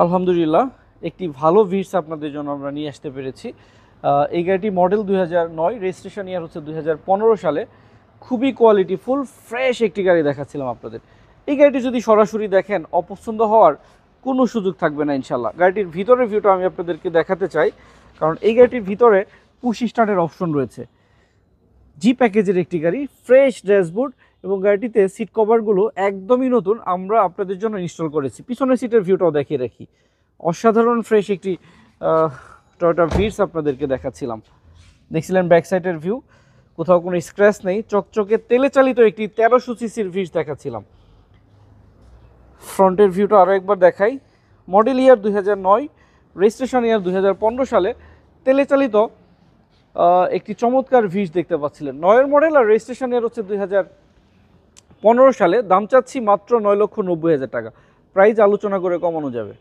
আলহামদুলিল্লাহ, একটি ভালো ভিটস আপনাদের জন্য আমরা নিয়ে আসতে পেরেছি। এই গাড়িটি মডেল 2009, রেজিস্ট্রেশন ইয়ার হচ্ছে 2015 সালে। খুবই কোয়ালিটিফুল ফ্রেশ একটি গাড়ি দেখাচ্ছিলাম আপনাদের। এই গাড়িটি যদি সরাসরি দেখেন, অপছন্দ হওয়ার কোনো সুযোগ থাকবে না ইনশাল্লাহ। গাড়িটির ভিতরের ভিউটা আমি আপনাদেরকে দেখাতে চাই, কারণ এই গাড়িটির ভিতরে পুশ স্টার্টের অপশন রয়েছে। জি প্যাকেজের একটি গাড়ি, ফ্রেশ ড্যাশবোর্ড এবং গাড়িটিতে সিট কভারগুলো একদমই নতুন, আমরা আপনাদের জন্য ইনস্টল করেছি। পিছনের সিটের ভিউটাও দেখিয়ে রাখি, অসাধারণ ফ্রেশ একটি টয়োটা ভিটস আপনাদেরকে দেখাচ্ছিলাম। দেখছিলেন ব্যাক সাইডের ভিউ, কোথাও কোনো স্ক্র্যাচ নেই, চকচকে তেলে চালিত একটি 1300 সিসির ভিটস দেখাচ্ছিলাম। ফ্রন্টের ভিউটা আরও একবার দেখাই। মডেল ইয়ার 2009, রেজিস্ট্রেশন ইয়ার 2015 সালে। তেলে চালিত একটি চমৎকার ভিটস দেখতে পাচ্ছিলেন। 9 মডেল আর রেজিস্ট্রেশন ইয়ার হচ্ছে 2015 সালে। দাম চাচ্ছি মাত্র 9,90,000 টাকা। প্রাইস আলোচনা করে কমানো যাবে।